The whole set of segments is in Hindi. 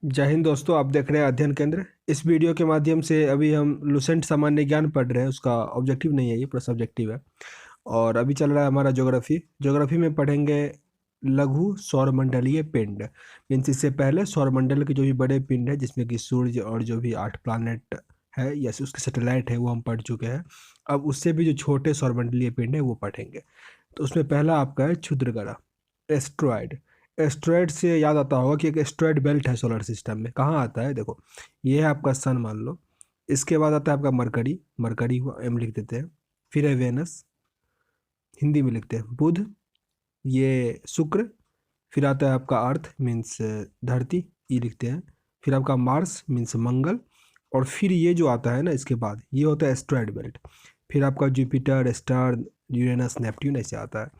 जय हिंद दोस्तों, आप देख रहे हैं अध्ययन केंद्र। इस वीडियो के माध्यम से अभी हम लुसेंट सामान्य ज्ञान पढ़ रहे हैं। उसका ऑब्जेक्टिव नहीं है, ये पूरा सब्जेक्टिव है। और अभी चल रहा है हमारा ज्योग्राफी। ज्योग्राफी में पढ़ेंगे लघु सौरमंडलीय पिंड। मीन्स इससे पहले सौरमंडल के जो भी बड़े पिंड है, जिसमें कि सूर्य और जो भी 8 प्लानट है या उसके सैटेलाइट है, वो हम पढ़ चुके हैं। अब उससे भी जो छोटे सौरमंडलीय पिंड है वो पढ़ेंगे। तो उसमें पहला आपका है क्षुद्र ग्रह, एस्ट्रॉयड। एस्ट्रॉयड से याद आता होगा कि एक एस्ट्रॉयड बेल्ट है सोलर सिस्टम में। कहाँ आता है? देखो, ये है आपका सन, मान लो। इसके बाद आता है आपका मरकरी। मरकरी हुआ, एम लिख देते हैं। फिर है वेनस, हिंदी में लिखते हैं बुध। ये शुक्र। फिर आता है आपका अर्थ, मीन्स धरती, ये लिखते हैं। फिर आपका मार्स मीन्स मंगल। और फिर ये जो आता है ना, इसके बाद ये होता है एस्ट्रॉयड बेल्ट। फिर आपका जुपिटर, स्टार, यूरेनस, नेपट्यून ऐसे आता है।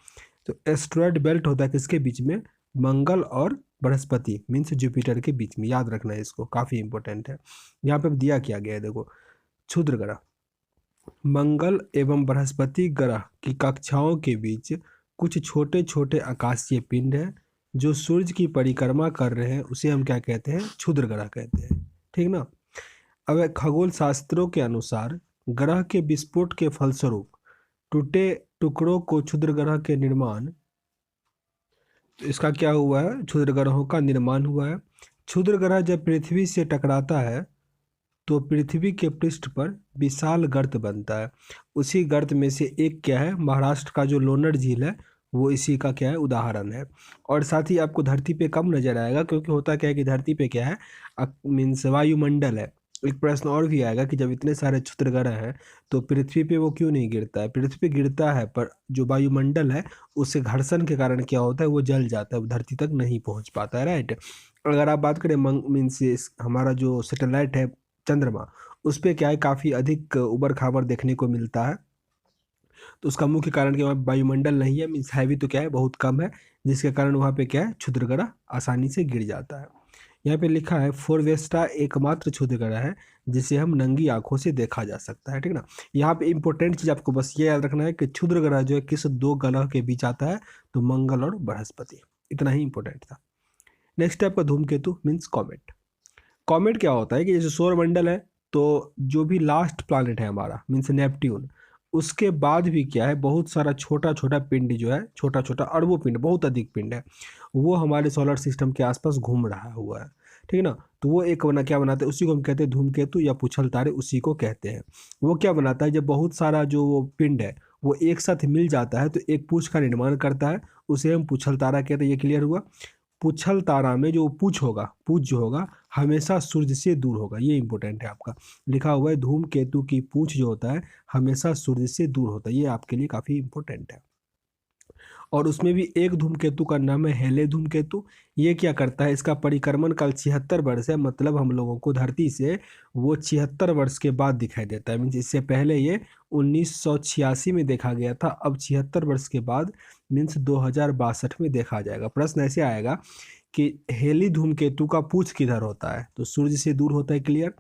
तो एस्ट्रॉयड बेल्ट होता है किसके बीच में? मंगल और बृहस्पति मीन्स जुपिटर के बीच में। याद रखना है इसको, काफ़ी इंपॉर्टेंट है। यहाँ पे दिया क्या गया है, देखो। क्षुद्र ग्रह, मंगल एवं बृहस्पति ग्रह की कक्षाओं के बीच कुछ छोटे छोटे आकाशीय पिंड हैं जो सूर्य की परिक्रमा कर रहे हैं, उसे हम क्या कहते हैं? क्षुद्र ग्रह कहते हैं। ठीक ना? अब खगोल शास्त्रों के अनुसार ग्रह के विस्फोट के फलस्वरूप टूटे टुकड़ों को क्षुद्र ग्रह के निर्माण, तो इसका क्या हुआ है? क्षुद्र ग्रहों का निर्माण हुआ है। क्षुद्र ग्रह जब पृथ्वी से टकराता है तो पृथ्वी के पृष्ठ पर विशाल गर्त बनता है। उसी गर्त में से एक क्या है? महाराष्ट्र का जो लोनार झील है, वो इसी का क्या है? उदाहरण है। और साथ ही आपको धरती पे कम नजर आएगा, क्योंकि होता क्या है कि धरती पे क्या है? मीन्स वायुमंडल है। एक प्रश्न और भी आएगा कि जब इतने सारे क्षुद्र ग्रह हैं तो पृथ्वी पे वो क्यों नहीं गिरता है? पृथ्वी पे गिरता है, पर जो वायुमंडल है उससे घर्षण के कारण क्या होता है? वो जल जाता है, वो धरती तक नहीं पहुंच पाता है। राइट। अगर आप बात करें मीन्स हमारा जो सैटेलाइट है चंद्रमा, उस पे क्या है? काफ़ी अधिक उबड़ खाबड़ देखने को मिलता है। तो उसका मुख्य कारण कि वहाँ वायुमंडल नहीं है, मीन्स हैवी तो क्या है? बहुत कम है, जिसके कारण वहाँ पे क्या है? क्षुद्र ग्रह आसानी से गिर जाता है। यहाँ पे लिखा है फोरवेस्टा एकमात्र क्षुद्र ग्रह है जिसे हम नंगी आंखों से देखा जा सकता है। ठीक ना? यहाँ पे इंपॉर्टेंट चीज आपको बस ये याद रखना है कि क्षुद्र ग्रह जो है किस दो ग्रह के बीच आता है? तो मंगल और बृहस्पति। इतना ही इंपॉर्टेंट था। नेक्स्ट है आपका धूमकेतु मीन्स कॉमेट। कॉमेट क्या होता है कि जैसे सौरमंडल है, तो जो भी लास्ट प्लैनेट है हमारा मीन्स नेपट्यून, उसके बाद भी क्या है? बहुत सारा छोटा छोटा पिंड जो है, छोटा छोटा अरबों पिंड, बहुत अधिक पिंड है, वो हमारे सोलर सिस्टम के आसपास घूम रहा हुआ है। ठीक है ना? तो वो एक क्या बनाते हैं? उसी को हम कहते हैं धूमकेतु या पुछल तारे, उसी को कहते हैं। वो क्या बनाता है? जब बहुत सारा जो वो पिंड है वो एक साथ मिल जाता है तो एक पूछ का निर्माण करता है, उसे हम पुछल तारा कहते हैं। ये क्लियर हुआ? पूछल तारा में जो पूछ होगा, पूछ जो होगा हमेशा सूर्य से दूर होगा। ये इंपॉर्टेंट है आपका। लिखा हुआ है धूमकेतु की पूछ जो होता है हमेशा सूर्य से दूर होता है। ये आपके लिए काफ़ी इंपॉर्टेंट है। और उसमें भी एक धूमकेतु का नाम है हेले धूमकेतु। ये क्या करता है? इसका परिक्रमण काल 76 वर्ष है, मतलब हम लोगों को धरती से वो 76 वर्ष के बाद दिखाई देता है। मीन्स इससे पहले ये 1986 में देखा गया था, अब 76 वर्ष के बाद मीन्स 2062 में देखा जाएगा। प्रश्न ऐसे आएगा कि हेली धूमकेतु का पूछ किधर होता है? तो सूर्य से दूर होता है। क्लियर?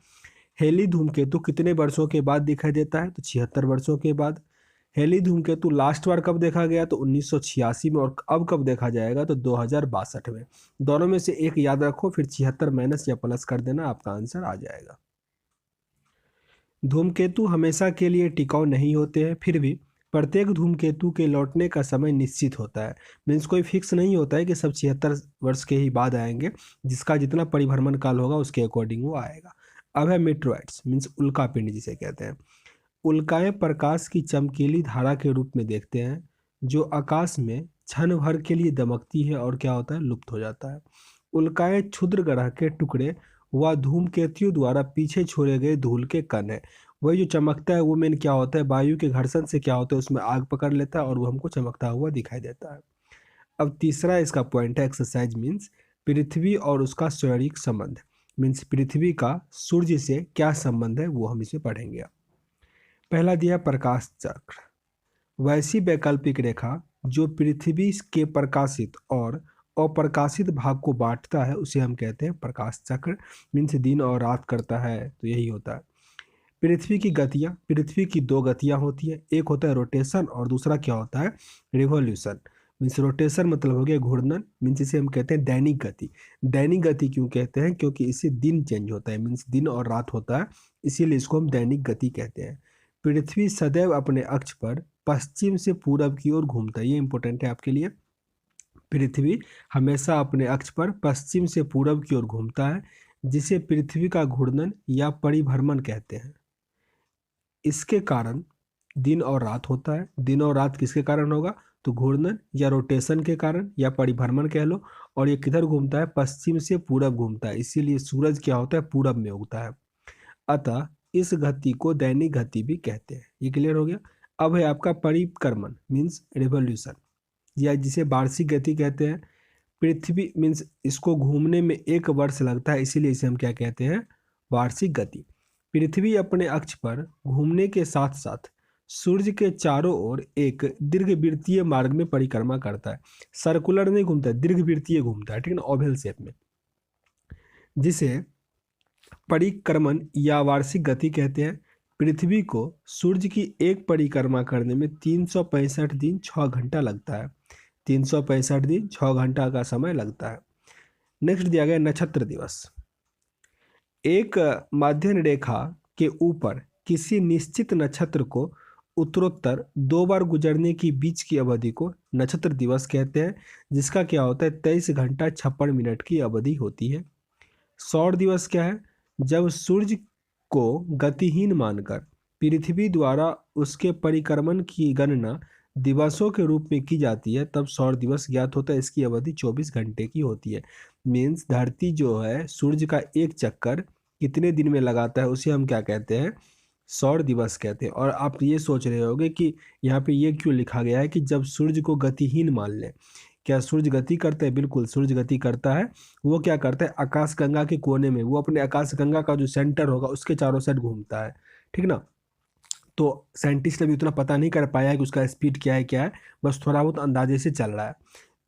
हेली धूमकेतु कितने वर्षों के बाद दिखाई देता है? तो 76 वर्षों के बाद। हेली धूमकेतु लास्ट बार कब देखा गया? तो 1986 में। और अब कब देखा जाएगा? तो 2062 में। दोनों में से एक याद रखो, फिर 76 माइनस या प्लस कर देना, आपका आंसर आ जाएगा। धूमकेतु हमेशा के लिए टिकाऊ नहीं होते हैं, फिर भी प्रत्येक धूमकेतु के लौटने का समय निश्चित होता है। मीन्स कोई फिक्स नहीं होता है कि सब 76 वर्ष के ही बाद आएंगे। जिसका जितना परिभ्रमण काल होगा उसके अकॉर्डिंग वो आएगा। अब है मेट्रोइड्स मीन्स उल्कापिंड जिसे कहते हैं। उल्काएं प्रकाश की चमकीली धारा के रूप में देखते हैं जो आकाश में क्षण भर के लिए दमकती है और क्या होता है? लुप्त हो जाता है। उल्काएं क्षुद्र ग्रह के टुकड़े व धूमकेतुओं द्वारा पीछे छोड़े गए धूल के कण है। वही जो चमकता है वो मेन क्या होता है? वायु के घर्षण से क्या होता है? उसमें आग पकड़ लेता है और वो हमको चमकता हुआ दिखाई देता है। अब तीसरा इसका पॉइंट है एक्सरसाइज मीन्स पृथ्वी और उसका शारीरिक संबंध। मीन्स पृथ्वी का सूर्य से क्या संबंध है वो हम इसे पढ़ेंगे। पहला दिया प्रकाश चक्र। वैसी वैकल्पिक रेखा जो पृथ्वी के प्रकाशित और अप्रकाशित भाग को बांटता है उसे हम कहते हैं प्रकाश चक्र। मीन्स दिन और रात करता है, तो यही होता है। पृथ्वी की गतियाँ, पृथ्वी की दो गतियाँ होती है, एक होता है रोटेशन और दूसरा क्या होता है? रिवॉल्यूशन। मीन्स रोटेशन मतलब हो गया घूर्णन, मीन्स इसे हम कहते हैं दैनिक गति। दैनिक गति क्यों कहते हैं? क्योंकि इससे दिन चेंज होता है, मीन्स दिन और रात होता है, इसीलिए इसको हम दैनिक गति कहते हैं। पृथ्वी सदैव अपने अक्ष पर पश्चिम से पूरब की ओर घूमता है, ये इंपॉर्टेंट है आपके लिए। पृथ्वी हमेशा अपने अक्ष पर पश्चिम से पूरब की ओर घूमता है, जिसे पृथ्वी का घूर्णन या परिभ्रमण कहते हैं। इसके कारण दिन और रात होता है। दिन और रात किसके कारण होगा? तो घूर्णन या रोटेशन के कारण या परिभ्रमण कह लो। और ये किधर घूमता है? पश्चिम से पूरब घूमता है, इसीलिए सूरज क्या होता है? पूरब में उगता है। अतः इस गति को दैनिक गति भी कहते हैं। ये क्लियर हो गया। अब है आपका परिक्रमण मीन्स रिवॉल्यूशन, या जिसे वार्षिक गति कहते हैं। पृथ्वी मीन्स इसको घूमने में 1 वर्ष लगता है, इसीलिए इसे हम क्या कहते हैं? वार्षिक गति। पृथ्वी अपने अक्ष पर घूमने के साथ साथ सूर्य के चारों ओर एक दीर्घवृत्तीय मार्ग में परिक्रमा करता है। सर्कुलर नहीं घूमता है, दीर्घवृत्तीय घूमता है, ठीक है ना, ओवल शेप में, जिसे परिक्रमण या वार्षिक गति कहते हैं। पृथ्वी को सूर्य की एक परिक्रमा करने में 365 दिन 6 घंटा लगता है। 365 दिन 6 घंटा का समय लगता है। नेक्स्ट दिया गया नक्षत्र दिवस। एक माध्यम रेखा के ऊपर किसी निश्चित नक्षत्र को उत्तरोत्तर 2 बार गुजरने की बीच की अवधि को नक्षत्र दिवस कहते हैं, जिसका क्या होता है? 23 घंटा 56 मिनट की अवधि होती है। सौर दिवस क्या है? जब सूर्य को गतिहीन मानकर पृथ्वी द्वारा उसके परिक्रमण की गणना दिवसों के रूप में की जाती है, तब सौर दिवस ज्ञात होता है। इसकी अवधि 24 घंटे की होती है। मीन्स धरती जो है सूर्य का एक चक्कर कितने दिन में लगाता है, उसे हम क्या कहते हैं? सौर दिवस कहते हैं। और आप ये सोच रहे होंगे कि यहाँ पे ये क्यों लिखा गया है कि जब सूर्य को गतिहीन मान लें। क्या सूर्य गति करता है? बिल्कुल सूर्य गति करता है। वो क्या करता है? आकाशगंगा के कोने में, वो अपने आकाशगंगा का जो सेंटर होगा उसके चारों साइड घूमता है, ठीक ना। तो साइंटिस्ट अभी उतना पता नहीं कर पाया है कि उसका स्पीड क्या है, बस थोड़ा बहुत अंदाजे से चल रहा है,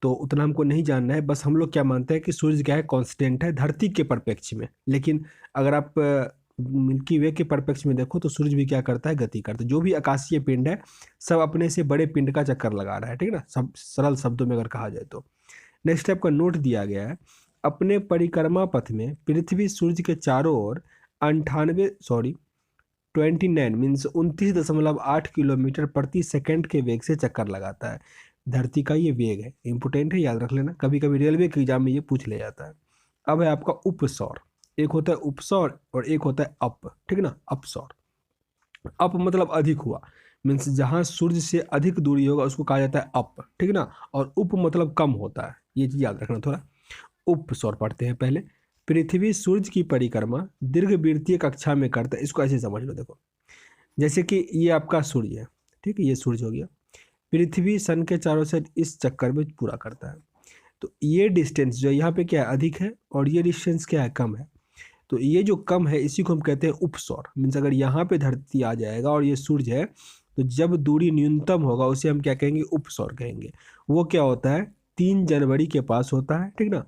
तो उतना हमको नहीं जानना है। बस हम लोग क्या मानते हैं कि सूर्य क्या है? कांस्टेंट है धरती के परिप्रेक्ष्य में। लेकिन अगर आप मिल्की वे के परिप्रेक्ष्य में देखो तो सूर्य भी क्या करता है? गति करता है। जो भी आकाशीय पिंड है सब अपने से बड़े पिंड का चक्कर लगा रहा है, ठीक ना, सब सरल शब्दों में अगर कहा जाए तो। नेक्स्ट टाइप का नोट दिया गया है। अपने परिक्रमा पथ में पृथ्वी सूर्य के चारों ओर 29 मीन्स 29.8 किलोमीटर प्रति सेकंड के वेग से चक्कर लगाता है। धरती का ये वेग है, इंपोर्टेंट है, याद रख लेना, कभी कभी रेलवे के एग्जाम में ये पूछ लिया जाता है। अब है आपका उपसौर। एक होता है उपसौर और एक होता है अप, ठीक ना, अपसौर। अप मतलब अधिक हुआ, मीन्स जहाँ सूर्य से अधिक दूरी होगा उसको कहा जाता है अप, ठीक ना। और उप मतलब कम होता है, ये चीज याद रखना थोड़ा। उप सौर पढ़ते हैं पहले। पृथ्वी सूर्य की परिक्रमा दीर्घवृत्तीय कक्षा में करता है। इसको ऐसे समझ लो, देखो जैसे कि ये आपका सूर्य है, ठीक है, ये सूर्य हो गया। पृथ्वी सन के चारों साइड इस चक्कर में पूरा करता है। तो ये डिस्टेंस जो यहाँ पे क्या है? अधिक है, और ये डिस्टेंस क्या है? कम है। तो ये जो कम है इसी को हम कहते हैं उपसौर। मीन्स अगर यहाँ पे धरती आ जाएगा और ये सूर्य है, तो जब दूरी न्यूनतम होगा उसे हम क्या कहेंगे? उपसौर कहेंगे। वो क्या होता है? 3 जनवरी के पास होता है, ठीक ना।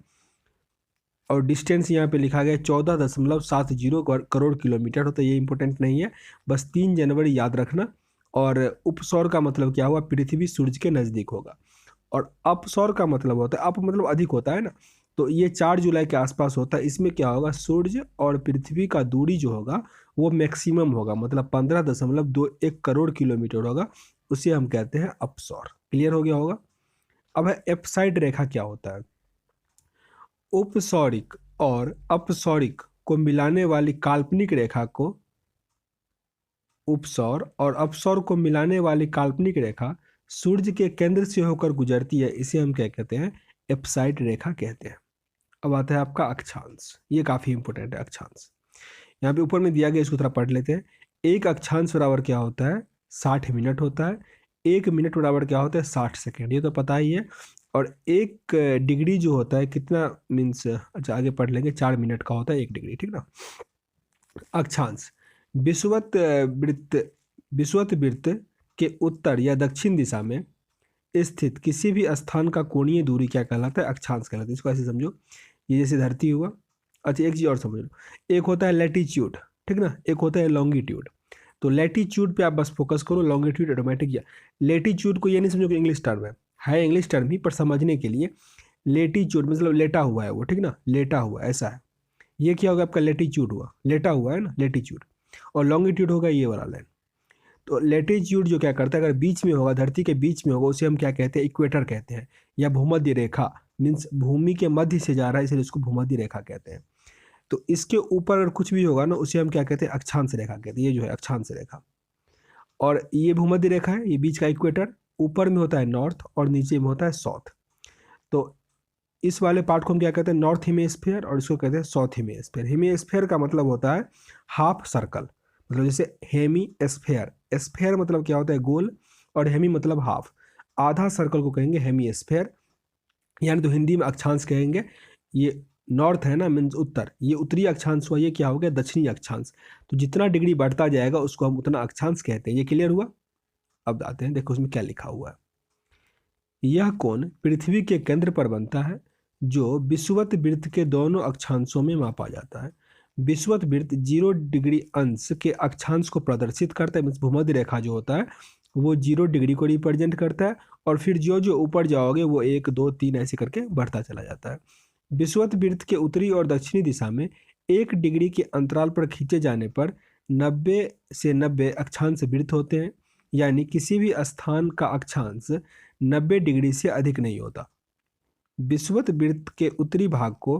और डिस्टेंस यहाँ पे लिखा गया 14.70 करोड़ किलोमीटर होता है, ये इंपॉर्टेंट नहीं है, बस 3 जनवरी याद रखना। और उपसौर का मतलब क्या हुआ? पृथ्वी सूर्य के नज़दीक होगा। और अपसौर का मतलब होता है, अप मतलब अधिक होता है ना, तो ये 4 जुलाई के आसपास होता है। इसमें क्या होगा? सूर्य और पृथ्वी का दूरी जो होगा वो मैक्सिमम होगा, मतलब 15.21 करोड़ किलोमीटर होगा, उसे हम कहते हैं अपसौर। क्लियर हो गया होगा। अब है एप्साइड रेखा क्या होता है? उपसौरिक और अपसौरिक को मिलाने वाली काल्पनिक रेखा को, उपसौर और अपसौर को मिलाने वाली काल्पनिक रेखा सूर्य के केंद्र से होकर गुजरती है, इसे हम क्या कहते हैं? एप्साइड रेखा कहते हैं। अब आता है आपका अक्षांश, ये काफी इंपॉर्टेंट है अक्षांश। यहाँ पे ऊपर में दिया गया, इसको थोड़ा पढ़ लेते हैं। एक अक्षांश बराबर क्या होता है? 60 मिनट होता है। 1 मिनट बराबर क्या होता है? 60 सेकेंड, ये तो पता ही है। और 1 डिग्री जो होता है कितना, मीन्स अच्छा आगे पढ़ लेंगे, 4 मिनट का होता है 1 डिग्री, ठीक ना। अक्षांश विषुवत वृत्त के उत्तर या दक्षिण दिशा में स्थित किसी भी स्थान का कोणीय दूरी क्या कहलाता है? अक्षांश कहलाता है। इसको ऐसे समझो, ये जैसे धरती हुआ। अच्छा एक चीज और समझ लो, एक होता है लैटिट्यूड, ठीक ना, एक होता है लॉन्गिट्यूड। तो लैटिट्यूड पे आप बस फोकस करो, लॉन्गिट्यूड ऑटोमेटिक। या लैटिट्यूड को ये नहीं समझो कि इंग्लिश टर्म है, है इंग्लिश टर्म ही, पर समझने के लिए लेटीट्यूड मतलब लेटा हुआ है वो, ठीक ना, लेटा हुआ ऐसा है। ये क्या होगा आपका लेटीट्यूड हुआ, लेटा हुआ है ना लेटीट्यूड, और लॉन्गिट्यूड होगा ये वाला लाइन। तो लेटीट्यूड जो क्या करता है, अगर बीच में होगा, धरती के बीच में होगा, उसे हम क्या कहते हैं, इक्वेटर कहते हैं, या भूमध्य रेखा, मीन्स भूमि के मध्य से जा रहा है इसलिए इसको भूमध्य रेखा कहते हैं। तो इसके ऊपर अगर कुछ भी होगा ना उसे हम क्या कहते हैं, अक्षांश रेखा कहते हैं। ये जो है अक्षांश रेखा, और ये भूमध्य रेखा है, ये बीच का इक्वेटर, ऊपर में होता है नॉर्थ और नीचे में होता है साउथ। तो इस वाले पार्ट को हम क्या कहते हैं, नॉर्थ हेमिस्फीयर, और इसको कहते हैं साउथ हेमिस्फीयर। हेमिस्फीयर का मतलब होता है हाफ सर्कल, मतलब जैसे हेमी स्फेयर, स्फेयर मतलब क्या होता है, गोल, और हेमी मतलब हाफ, आधा सर्कल को कहेंगे हेमी स्फेयर, यानी तो हिंदी में अक्षांश कहेंगे। ये नॉर्थ है ना, मीन्स उत्तर, ये उत्तरी अक्षांश हुआ, ये क्या हो गया, दक्षिणी अक्षांश। तो जितना डिग्री बढ़ता जाएगा उसको हम उतना अक्षांश कहते हैं। ये क्लियर हुआ। अब आते हैं, देखो उसमें क्या लिखा हुआ है। यह कोण पृथ्वी के केंद्र पर बनता है जो विषुवत वृत्त के दोनों अक्षांशों में मापा जाता है। विषुवत वृत्त 0 डिग्री अंश के अक्षांश को प्रदर्शित करता है, मीन्स भूमध्य रेखा जो होता है वो 0 डिग्री को रिप्रेजेंट करता है, और फिर जो जो ऊपर जाओगे वो 1 2 3 ऐसे करके बढ़ता चला जाता है। विषुवत वृत्त के उत्तरी और दक्षिणी दिशा में 1 डिग्री के अंतराल पर खींचे जाने पर 90 से 90 अक्षांश वृत्त होते हैं, यानी किसी भी स्थान का अक्षांश 90 डिग्री से अधिक नहीं होता। विषुवत वृत्त के उत्तरी भाग को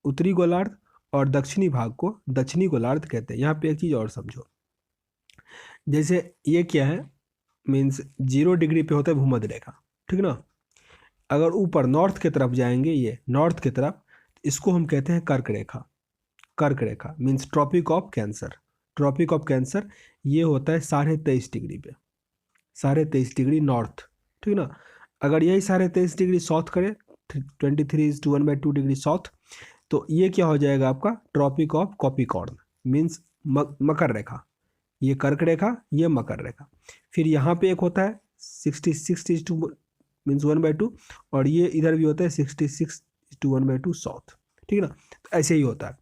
उत्तरी गोलार्ध और दक्षिणी भाग को दक्षिणी गोलार्ध कहते हैं। यहाँ पे एक चीज़ और समझो, जैसे ये क्या है, मीन्स 0 डिग्री पे होता है भूमध्य रेखा, ठीक ना। अगर ऊपर नॉर्थ की तरफ जाएंगे, ये नॉर्थ की तरफ, इसको हम कहते हैं कर्क रेखा। कर्क रेखा means tropic of cancer. Tropic of cancer ये होता है 23.5 डिग्री पे, 23.5 डिग्री नॉर्थ, ठीक ना। अगर यही 23.5 डिग्री साउथ करें, 23:1/2 डिग्री साउथ, तो ये क्या हो जाएगा आपका, ट्रॉपिक ऑफ कॉपिकॉर्न, मीन्स मकर रेखा। ये कर्क रेखा, ये मकर रेखा। फिर यहाँ पे एक होता है 66 मीन्स 1/2, और ये इधर भी होता है 66:1/2 साउथ, ठीक ना। तो ऐसे ही होता है।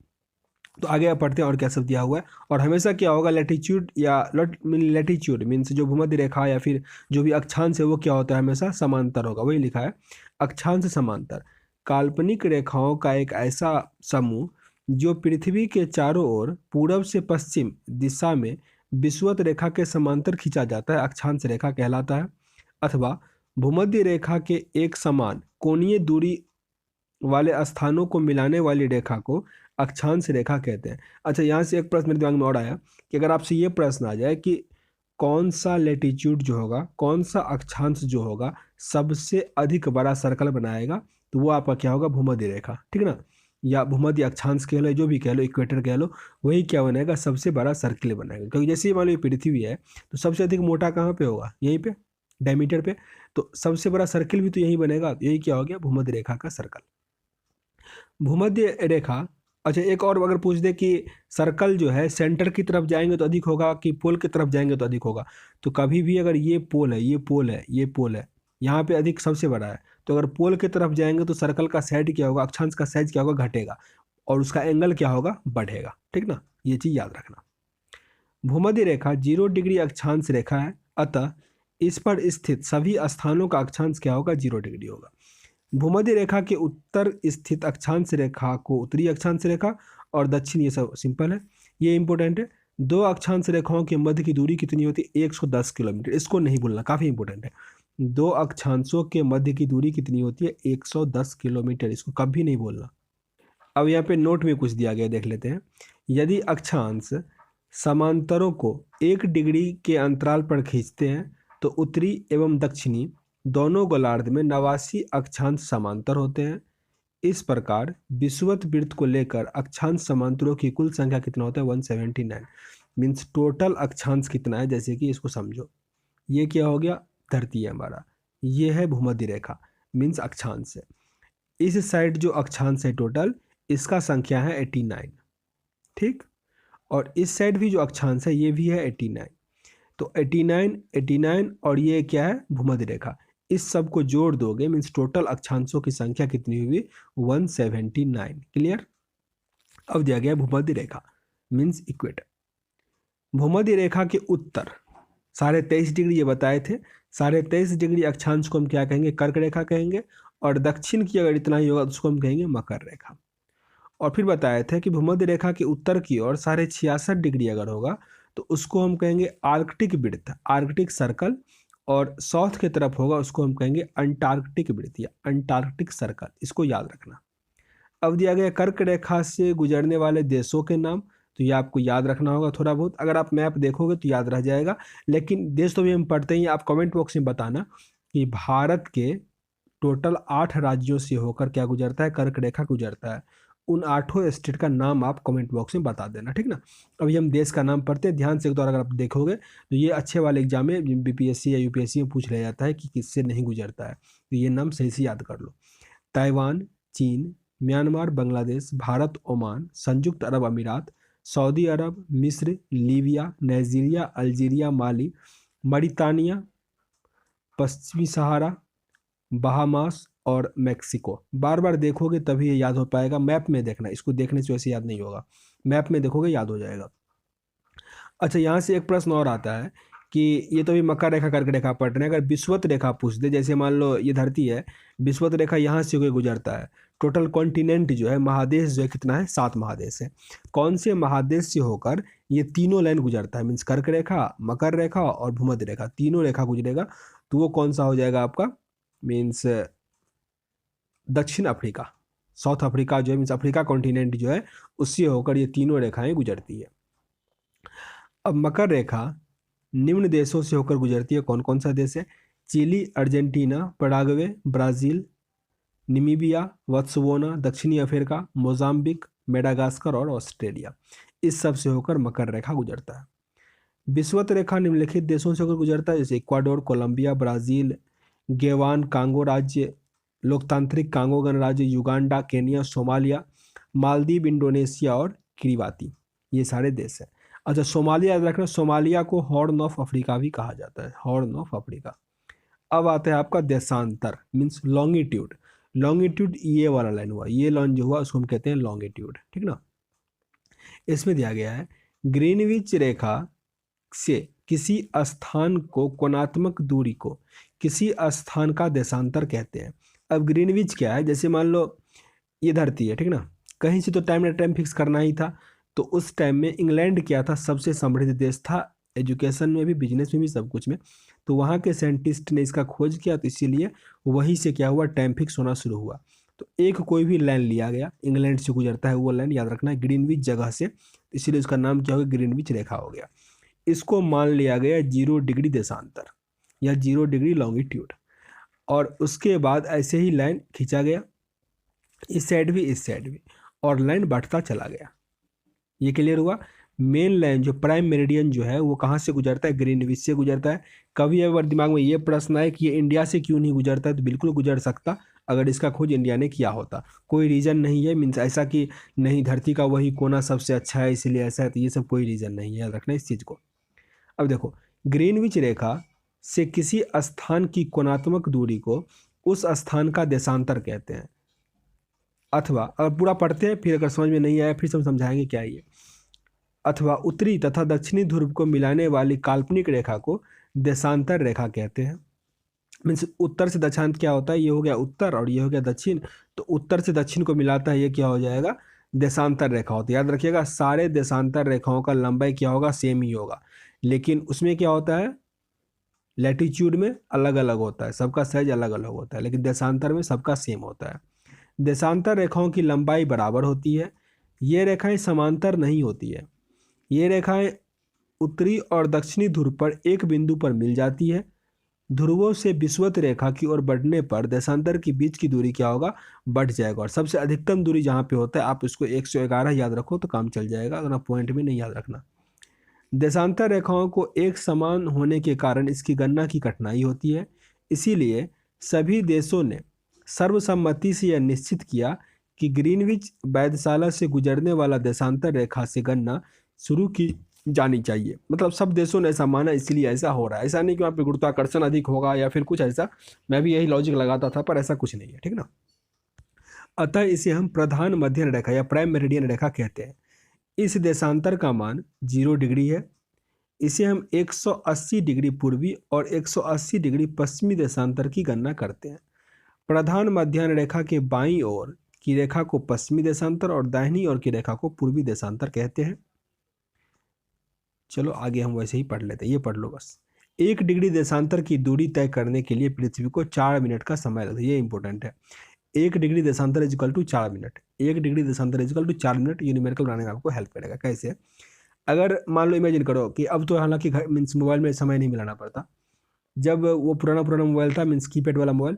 तो आगे आप पढ़ते हैं और क्या सब दिया हुआ है। और हमेशा क्या होगा, लैटिट्यूड या लैटिट्यूड मीन्स जो भूमध्य रेखा या फिर जो भी अक्षांश है वो क्या होता है, हमेशा समांतर होगा। वही लिखा है, अक्षांश समांतर काल्पनिक रेखाओं का एक ऐसा समूह जो पृथ्वी के चारों ओर पूरब से पश्चिम दिशा में विषुवत रेखा के समांतर खींचा जाता है, अक्षांश रेखा कहलाता है। अथवा भूमध्य रेखा के एक समान कोणीय दूरी वाले स्थानों को मिलाने वाली रेखा को अक्षांश रेखा कहते हैं। अच्छा, यहाँ से एक प्रश्न मेरे दिमाग में और आया कि अगर आपसे ये प्रश्न आ जाए कि कौन सा लेटीट्यूड जो होगा, कौन सा अक्षांश जो होगा सबसे अधिक बड़ा सर्कल बनाएगा, तो वो आपका क्या होगा, भूमध्य रेखा, ठीक ना, या भूमध्य अक्षांश कह लो, जो भी कह लो, इक्वेटर कह लो, वही क्या बनाएगा, सबसे बड़ा सर्किल बनाएगा। क्योंकि जैसे मान लो पृथ्वी है तो सबसे अधिक मोटा कहाँ पे होगा, यहीं पे डायमीटर पे, तो सबसे बड़ा सर्किल भी तो यही बनेगा। यही क्या हो गया, भूमध्य रेखा का सर्कल, भूमध्य रेखा। अच्छा, एक और अगर पूछ दे कि सर्कल जो है सेंटर की तरफ जाएंगे तो अधिक होगा कि पोल की तरफ जाएंगे तो अधिक होगा, तो कभी भी अगर ये पोल है, ये पोल है, ये पोल है, यहाँ पे अधिक सबसे बड़ा है, तो अगर पोल की तरफ जाएंगे तो सर्कल का साइड क्या होगा, अक्षांश का साइज क्या होगा, घटेगा, और उसका एंगल क्या होगा, बढ़ेगा, ठीक ना। ये चीज़ याद रखना। भूमध्य रेखा 0 डिग्री अक्षांश रेखा है, अतः इस पर स्थित सभी स्थानों का अक्षांश क्या होगा, 0 डिग्री होगा। भूमध्य रेखा के उत्तर स्थित अक्षांश रेखा को उत्तरी अक्षांश रेखा, और दक्षिण, ये सब सिंपल है, ये इंपॉर्टेंट है। दो अक्षांश रेखाओं के मध्य की दूरी कितनी होती है, 110 किलोमीटर। इसको नहीं भूलना, काफ़ी इंपॉर्टेंट है। दो अक्षांशों के मध्य की दूरी कितनी होती है, 110 किलोमीटर। इसको कभी नहीं भूलना। अब यहाँ पे नोट में कुछ दिया गया, देख लेते हैं। यदि अक्षांश समांतरों को 1 डिग्री के अंतराल पर खींचते हैं तो उत्तरी एवं दक्षिणी दोनों गोलार्ध में 89 अक्षांश समांतर होते हैं। इस प्रकार विषुवत वृत्त को लेकर अक्षांश समांतरों की कुल संख्या कितना होता है, 179। मीन्स टोटल अक्षांश कितना है, जैसे कि इसको समझो, ये क्या हो गया, धरती है हमारा, ये है भूमध्य रेखा, मीन्स अक्षांश है। इस साइड जो अक्षांश है टोटल, इसका संख्या है 89, ठीक। और इस साइड भी जो अक्षांश है ये भी है 89। तो 89, 89 और ये क्या है, भूमध्य रेखा, इस सब को जोड़ दोगे मीन्स टोटल अक्षांशों की संख्या कितनी हुई, 179। क्लियर। अब दिया गया भूमध्य रेखा मीन्स इक्वेटर। भूमध्य रेखा के उत्तर 23.5 डिग्री ये बताए थे। 23.5 डिग्री अक्षांश को हम क्या कहेंगे, कर्क रेखा कहेंगे, और दक्षिण की अगर इतना ही होगा तो उसको हम कहेंगे मकर रेखा। और फिर बताया था कि भूमध्य रेखा के उत्तर की ओर 66.5 डिग्री अगर होगा तो उसको हम कहेंगे आर्कटिक वृत्त, आर्कटिक सर्कल, और साउथ की तरफ होगा उसको हम कहेंगे अंटार्कटिक वृत्त या अंटार्कटिक सर्कल। इसको याद रखना। अब दिया गया कर्क रेखा से गुजरने वाले देशों के नाम, तो ये आपको याद रखना होगा थोड़ा बहुत। अगर आप मैप देखोगे तो याद रह जाएगा, लेकिन देश तो भी हम पढ़ते ही। आप कमेंट बॉक्स में बताना कि भारत के टोटल 8 राज्यों से होकर क्या गुजरता है, कर्क रेखा गुजरता है। उन 8 स्टेट का नाम आप कमेंट बॉक्स में बता देना, ठीक ना। अभी हम देश का नाम पढ़ते हैं, ध्यान से एक बार अगर आप देखोगे तो ये अच्छे वाले एग्जाम में बीपीएससी या यूपीएससी में पूछ लिया जाता है कि किससे नहीं गुजरता है, तो ये नाम सही से याद कर लो। ताइवान, चीन, म्यांमार, बांग्लादेश, भारत, ओमान, संयुक्त अरब अमीरात, सऊदी अरब, मिस्र, लीबिया, नाइजीरिया, अल्जीरिया, माली, मरितानिया, पश्चिमी सहारा, बहामास और मेक्सिको। बार बार देखोगे तभी ये याद हो पाएगा। मैप में देखना, इसको देखने से वैसे याद नहीं होगा, मैप में देखोगे याद हो जाएगा। अच्छा, यहाँ से एक प्रश्न और आता है कि ये तो भी मकर रेखा कर्क रेखा पढ़ रहे हैं, अगर विषुवत रेखा पूछ दे, जैसे मान लो ये धरती है, विषुवत रेखा यहाँ से होकर गुजरता है। टोटल कॉन्टिनेंट जो है, महादेश जो है कितना है, 7 महादेश है। कौन से महादेश से होकर ये तीनों लाइन गुजरता है, मीन्स कर्क रेखा, मकर रेखा और भूमध्य रेखा, तीनों रेखा गुजरेगा, तो वो कौन सा हो जाएगा आपका, मीन्स दक्षिण अफ्रीका, साउथ अफ्रीका जो है, मीन्स अफ्रीका कॉन्टिनेंट जो है, उससे होकर ये तीनों रेखाएं गुजरती है। अब मकर रेखा निम्न देशों से होकर गुजरती है। कौन कौन सा देश है, Chile, Argentina, Paraguay, Brazil, Namibia, Botswana, दक्षिणी अफ्रीका, मोजाम्बिक, मेडागास्कर और ऑस्ट्रेलिया। इस सब से होकर मकर रेखा गुजरता है। विषुवत रेखा निम्नलिखित देशों से होकर गुजरता है, जैसे इक्वाडोर, कोलंबिया, ब्राज़ील, गेवान, कांगो राज्य, लोकतांत्रिक कांगो गणराज्य, Uganda, Kenya, Somalia, Maldives, Indonesia और किरीबाती। ये सारे देश हैं। अच्छा, सोमालिया याद रखना, सोमालिया को हॉर्न ऑफ अफ्रीका भी कहा जाता है, हॉर्न ऑफ अफ्रीका। अब आता है आपका देशांतर, मीन्स लॉन्गिट्यूड। लॉन्गिट्यूड ये वाला लाइन हुआ, ये लाइन जो हुआ उसको हम कहते हैं लॉन्गिट्यूड, ठीक ना। इसमें दिया गया है ग्रीनविच रेखा से किसी स्थान को, कोणात्मक दूरी को किसी स्थान का देशांतर कहते हैं। अब ग्रीनविच क्या है, जैसे मान लो ये धरती है, ठीक ना, कहीं से तो टाइम ना टाइम फिक्स करना ही था। तो उस टाइम में इंग्लैंड क्या था, सबसे समृद्ध देश था, एजुकेशन में भी, बिजनेस में भी, सब कुछ में। तो वहाँ के साइंटिस्ट ने इसका खोज किया, तो इसीलिए वहीं से क्या हुआ, टाइम फिक्स होना शुरू हुआ। तो एक कोई भी लाइन लिया गया, इंग्लैंड से गुजरता है, वो लाइन याद रखना है ग्रीनविच जगह से, इसीलिए उसका नाम क्या हो गया, ग्रीनविच रेखा हो गया। इसको मान लिया गया 0 डिग्री देशांतर या 0 डिग्री लॉन्गिट्यूड, और उसके बाद ऐसे ही लाइन खींचा गया, इस साइड भी, इस साइड भी, और लाइन बढ़ता चला गया। ये क्लियर हुआ। मेन लाइन जो प्राइम मेरिडियन जो है वो कहाँ से गुजरता है, ग्रीनविच से गुजरता है। कभी अगर दिमाग में ये प्रश्न आए कि ये इंडिया से क्यों नहीं गुजरता है, तो बिल्कुल गुजर सकता अगर इसका खोज इंडिया ने किया होता। कोई रीज़न नहीं है, मीन्स ऐसा कि नहीं धरती का वही कोना सबसे अच्छा है इसलिए ऐसा है, तो ये सब कोई रीज़न नहीं है, याद रखना इस चीज़ को। अब देखो, ग्रीनविच रेखा से किसी स्थान की कोणात्मक दूरी को उस स्थान का देशांतर कहते हैं। अथवा, अगर पूरा पढ़ते हैं फिर अगर समझ में नहीं आया फिर हम समझाएंगे क्या है ये। अथवा उत्तरी तथा दक्षिणी ध्रुव को मिलाने वाली काल्पनिक रेखा को देशांतर रेखा कहते हैं। मीन्स उत्तर से दक्षिणांत क्या होता है, ये हो गया उत्तर और ये हो गया दक्षिण, तो उत्तर से दक्षिण को मिलाता है, ये क्या हो जाएगा, देशांतर रेखा होती है। याद रखिएगा, सारे देशांतर रेखाओं का लंबाई क्या होगा, सेम ही होगा, लेकिन उसमें क्या होता है, लैटिट्यूड में अलग अलग होता है, सबका साइज अलग अलग होता है, लेकिन देशांतर में सबका सेम होता है। देशांतर रेखाओं की लंबाई बराबर होती है। ये रेखाएं समांतर नहीं होती है। ये रेखाएं उत्तरी और दक्षिणी ध्रुव पर एक बिंदु पर मिल जाती है। ध्रुवों से विषुवत रेखा की ओर बढ़ने पर देशांतर के बीच की दूरी क्या होगा, बढ़ जाएगा, और सबसे अधिकतम दूरी जहाँ पे होता है आप इसको 111 याद रखो तो काम चल जाएगा, अगर आप पॉइंट में नहीं याद रखना। देशांतर रेखाओं को एक समान होने के कारण इसकी गणना की कठिनाई होती है। इसीलिए सभी देशों ने सर्वसम्मति से यह निश्चित किया कि ग्रीनविच वेधशाला से गुजरने वाला देशांतर रेखा से गणना शुरू की जानी चाहिए। मतलब सब देशों ने ऐसा माना, इसलिए ऐसा हो रहा है। ऐसा नहीं कि वहाँ पे गुरुत्वाकर्षण अधिक होगा या फिर कुछ ऐसा, मैं भी यही लॉजिक लगाता था, पर ऐसा कुछ नहीं है, ठीक ना। अतः इसे हम प्रधान मध्य रेखा या प्राइम मेरिडियन रेखा कहते हैं। इस देशांतर का मान 0 डिग्री है। इसे हम 180 डिग्री पूर्वी और 180 डिग्री पश्चिमी देशांतर की गणना करते हैं। प्रधान मध्याह्न रेखा के बाईं ओर की रेखा को पश्चिमी देशांतर और दाहिनी ओर की रेखा को पूर्वी देशांतर कहते हैं। चलो आगे हम वैसे ही पढ़ लेते हैं, ये पढ़ लो बस। 1 डिग्री देशांतर की दूरी तय करने के लिए पृथ्वी को 4 मिनट का समय लगता है, ये इंपॉर्टेंट है। 1 डिग्री देशांतर इजिकल टू 4 मिनट, 1 डिग्री देशांतर इजिकल टू 4 मिनट, ये न्यूमेरिकल बनाने में आपको हेल्प करेगा। कैसे? अगर मान लो इमेजिन करो कि अब तो हालांकि मीन्स मोबाइल में समय नहीं मिलाना पड़ता, जब वो पुराना मोबाइल था मीन्स कीपैड वाला मोबाइल,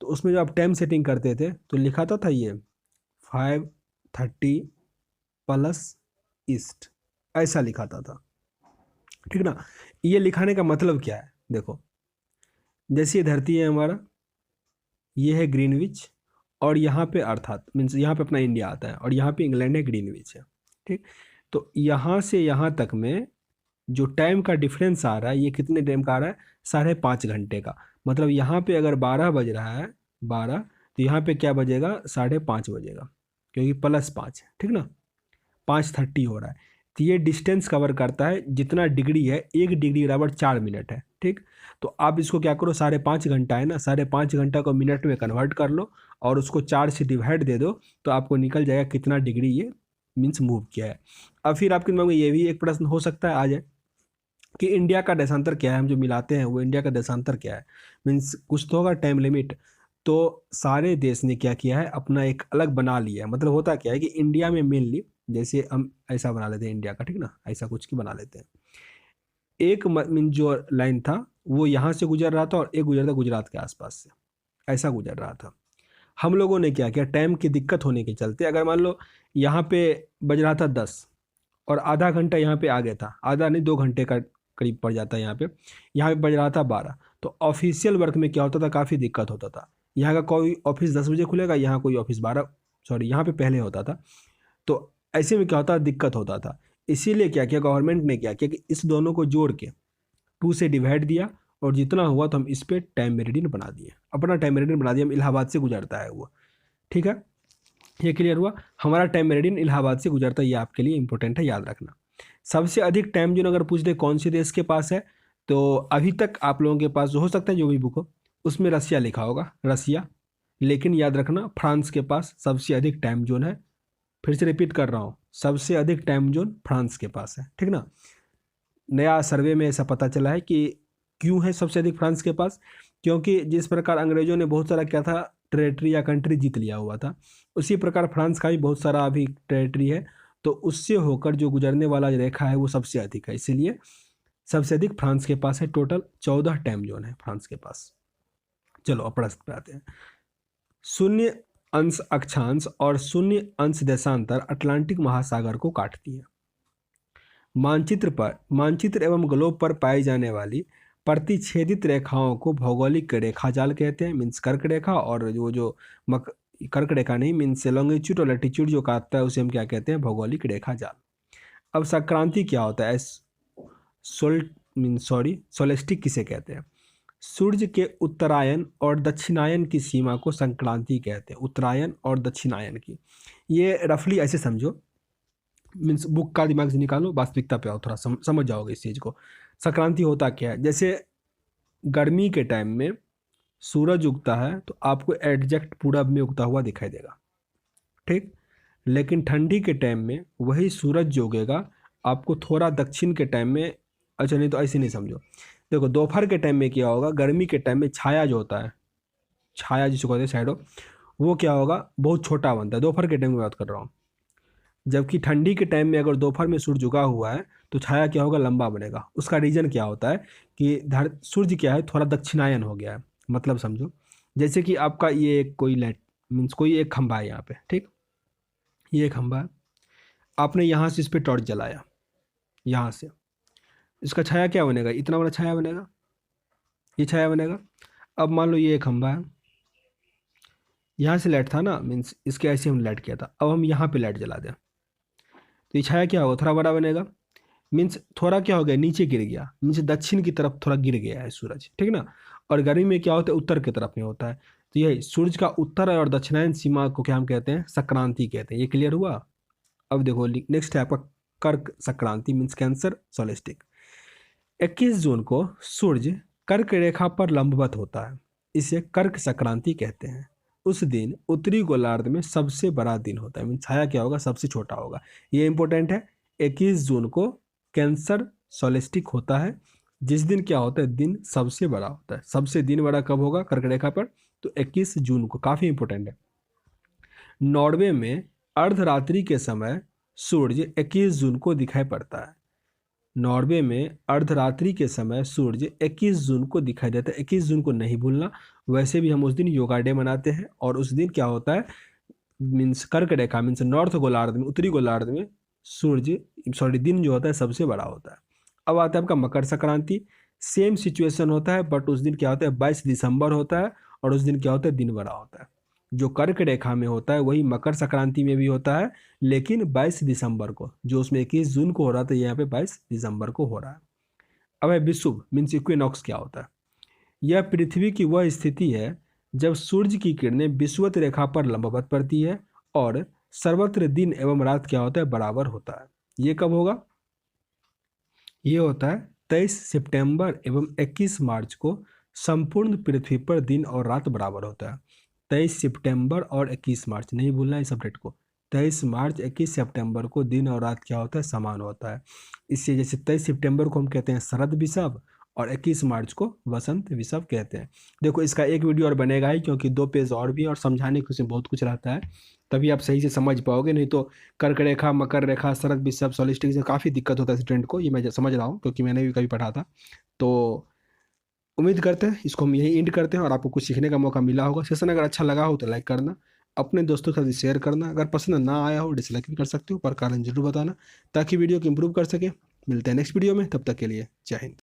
तो उसमें जब आप टाइम सेटिंग करते थे तो लिखाता था ये 5:30 प्लस ईस्ट, ऐसा लिखाता था, ठीक ना। ये लिखाने का मतलब क्या है? देखो, जैसे ये धरती है हमारा, ये है ग्रीनविच, और यहाँ पे अर्थात मीन्स यहाँ पे अपना इंडिया आता है, और यहाँ पे इंग्लैंड है, ग्रीनविच है, ठीक। तो यहाँ से यहाँ तक में जो टाइम का डिफरेंस आ रहा है, ये कितने टाइम का आ रहा है? 5.5 घंटे का। मतलब यहाँ पे अगर 12 बज रहा है, 12, तो यहाँ पे क्या बजेगा? 5:30 बजेगा, क्योंकि +5 है, ठीक ना। 5:30 हो रहा है। तो ये डिस्टेंस कवर करता है जितना डिग्री है, 1 डिग्री बराबर 4 मिनट है, ठीक। तो आप इसको क्या करो, 5.5 घंटा है ना, 5.5 घंटा को मिनट में कन्वर्ट कर लो और उसको 4 से डिवाइड दे दो, तो आपको निकल जाएगा कितना डिग्री ये मीन्स मूव किया है। अब फिर आपके दिमाग में ये भी एक प्रश्न हो सकता है आ जाए कि इंडिया का देशांतर क्या है, हम जो मिलाते हैं वो इंडिया का देशांतर क्या है, मीन्स कुछ तो होगा टाइम लिमिट। तो सारे देश ने क्या किया है, अपना एक अलग बना लिया है। मतलब होता क्या है कि इंडिया में मेनली, जैसे हम ऐसा बना लेते हैं इंडिया का, ठीक ना, ऐसा कुछ की बना लेते हैं। एक मीन जो लाइन था वो यहाँ से गुजर रहा था और एक गुजर था गुजरात के आसपास से, ऐसा गुजर रहा था। हम लोगों ने क्या किया, टाइम की दिक्कत होने के चलते, अगर मान लो यहाँ पे बज रहा था 10 और आधा घंटा यहाँ पे आ गया था, आधा नहीं 2 घंटे का करीब पड़ जाता है यहाँ पे बज रहा था 12, तो ऑफिशियल वर्क में क्या होता था, काफ़ी दिक्कत होता था। यहाँ का कोई ऑफिस 10 बजे खुलेगा, यहाँ कोई ऑफिस 12, सॉरी यहाँ पे पहले होता था, तो ऐसे में क्या होता, दिक्कत होता था। इसीलिए क्या किया गवर्नमेंट ने, क्या किया कि इस दोनों को जोड़ के 2 से डिवाइड दिया, और जितना हुआ तो हम इस पर टाइम मेरिडियन बना दिए, अपना टाइम मेरिडियन बना दिया। हम इलाहाबाद से गुजरता है वो, ठीक है, ये क्लियर हुआ। हमारा टाइम मेरिडियन इलाहाबाद से गुजरता है, ये आपके लिए इंपॉर्टेंट है, याद रखना। सबसे अधिक टाइम जोन अगर पूछ दे कौन से देश के पास है, तो अभी तक आप लोगों के पास जो हो सकता है जो भी बुक हो उसमें रसिया लिखा होगा, रसिया। लेकिन याद रखना फ्रांस के पास सबसे अधिक टाइम जोन है। फिर से रिपीट कर रहा हूँ, सबसे अधिक टाइम जोन फ्रांस के पास है, ठीक ना। नया सर्वे में ऐसा पता चला है कि क्यों है सबसे अधिक फ्रांस के पास, क्योंकि जिस प्रकार अंग्रेजों ने बहुत सारा क्या था, टेरेटरी या कंट्री जीत लिया हुआ था, उसी प्रकार फ्रांस का भी बहुत सारा अभी टेरेटरी है, तो उससे होकर जो गुजरने वाला रेखा है वो सबसे अधिक है, इसीलिए सबसे अधिक फ्रांस के पास है। टोटल 14 टाइम जोन है फ्रांस के पास। चलो अब प्रश्न पे आते हैं। 0 अंश अक्षांश और 0 अंश देशांतर अटलांटिक महासागर को काटती है। मानचित्र एवं ग्लोब पर पाई जाने वाली प्रतिच्छेदित रेखाओं को भौगोलिक रेखाजाल कहते हैं, मीन्स कर्क रेखा, और जो कर्क रेखा नहीं, मीन्स लॉन्गिट्यूड और लैटिट्यूड जो काटता है उसे हम क्या कहते हैं, भौगोलिक रेखाजाल। अब संक्रांति क्या होता है, सोलेस्टिक किसे कहते हैं? सूर्य के उत्तरायण और दक्षिणायन की सीमा को संक्रांति कहते हैं, उत्तरायण और दक्षिणायन की। ये रफली ऐसे समझो, मीन्स बुक का दिमाग से निकालो, वास्तविकता पे आओ, थोड़ा समझ जाओगे इस चीज़ को। संक्रांति होता क्या है, जैसे गर्मी के टाइम में सूरज उगता है तो आपको एग्जैक्ट पूरब में उगता हुआ दिखाई देगा, ठीक। लेकिन ठंडी के टाइम में वही सूरज जो उगेगा आपको थोड़ा दक्षिण के टाइम में, अच्छा नहीं तो ऐसे नहीं समझो, देखो दोपहर के टाइम में क्या होगा, गर्मी के टाइम में छाया जो होता है, छाया जिसको कहते हैं शैडो, वो क्या होगा, बहुत छोटा बनता है। दोपहर के टाइम की बात कर रहा हूँ। जबकि ठंडी के टाइम में अगर दोपहर में सूर्य उगा हुआ है तो छाया क्या होगा, लंबा बनेगा। उसका रीज़न क्या होता है कि सूर्य क्या है, थोड़ा दक्षिणायन हो गया है। मतलब समझो, जैसे कि आपका ये कोई लाइट मीन्स कोई एक खंभा है यहाँ पे, ठीक, ये एक खंभा है, आपने यहाँ से इस पर टॉर्च जलाया, यहाँ से इसका छाया क्या बनेगा, इतना बड़ा छाया बनेगा, ये छाया बनेगा। अब मान लो ये एक खंभा है, यहाँ से लाइट था ना, मीन्स इसके ऐसे हम लाइट किया था, अब हम यहाँ पे लाइट जला दें तो ये छाया क्या होगा, थोड़ा बड़ा बनेगा, मीन्स थोड़ा क्या हो गया, नीचे गिर गया, मीन्स दक्षिण की तरफ थोड़ा गिर गया है सूरज, ठीक ना। और गर्मी में क्या होता है, उत्तर की तरफ में होता है। तो यही सूरज का उत्तर और दक्षिणायन सीमा को क्या हम कहते हैं, संक्रांति कहते हैं। ये क्लियर हुआ। अब देखो नेक्स्ट है आपका कर्क संक्रांति, मीन्स कैंसर सोलेस्टिक। 21 जून को सूर्य कर्क रेखा पर लंबवत होता है, इसे कर्क संक्रांति कहते हैं। उस दिन उत्तरी गोलार्ध में सबसे बड़ा दिन होता है, मीन छाया क्या होगा, सबसे छोटा होगा। ये इंपॉर्टेंट है। 21 जून को कैंसर सोलेस्टिक होता है, जिस दिन क्या होता है, दिन सबसे बड़ा होता है। सबसे दिन बड़ा कब होगा कर्क रेखा पर, तो 21 जून को। काफ़ी इंपॉर्टेंट है। नॉर्वे में अर्धरात्रि के समय सूर्य 21 जून को दिखाई पड़ता है। नॉर्वे में अर्धरात्रि के समय सूर्य 21 जून को दिखाई देता है। 21 जून को नहीं भूलना। वैसे भी हम उस दिन योगा डे मनाते हैं, और उस दिन क्या होता है, मीन्स कर्क रेखा मीन्स नॉर्थ गोलार्ध में, उत्तरी गोलार्ध में दिन जो होता है सबसे बड़ा होता है। अब आता है आपका मकर संक्रांति। सेम सिचुएशन होता है, बट उस दिन क्या होता है, 22 दिसंबर होता है, और उस दिन क्या होता है, दिन बड़ा होता है। जो कर्क रेखा में होता है वही मकर संक्रांति में भी होता है, लेकिन 22 दिसंबर को। जो उसमें 21 जून को हो रहा था, यहाँ पे 22 दिसंबर को हो रहा है। अब है विषुव मीन्स इक्विनॉक्स। क्या होता है, यह पृथ्वी की वह स्थिति है जब सूर्य की किरणें विषुवत रेखा पर लंबवत पड़ती है और सर्वत्र दिन एवं रात क्या होता है, बराबर होता है। ये कब होगा, ये होता है 23 सितंबर एवं 21 मार्च को। संपूर्ण पृथ्वी पर दिन और रात बराबर होता है। 23 सितंबर और 21 मार्च, नहीं भूलना है इस अपडेट को। 23 मार्च 21 सितंबर को दिन और रात क्या होता है, समान होता है। इससे जैसे 23 सितंबर को हम कहते हैं शरद विषव, और 21 मार्च को वसंत विषव कहते हैं। देखो इसका एक वीडियो और बनेगा ही, क्योंकि 2 पेज और भी, और समझाने के उसमें बहुत कुछ रहता है, तभी आप सही से समझ पाओगे। नहीं तो कर्क रेखा, मकर रेखा, शरद विषव, सोलिस्टिक से काफ़ी दिक्कत होता है स्टूडेंट को। ये मैं समझ रहा हूँ, क्योंकि मैंने भी कभी पढ़ा था। तो उम्मीद करते हैं इसको हम यही एंड करते हैं, और आपको कुछ सीखने का मौका मिला होगा। सेशन अगर अच्छा लगा हो तो लाइक करना, अपने दोस्तों के साथ शेयर करना। अगर पसंद ना आया हो डिसलाइक भी कर सकते हो, पर कारण जरूर बताना, ताकि वीडियो को इम्प्रूव कर सके। मिलते हैं नेक्स्ट वीडियो में, तब तक के लिए जय हिंद।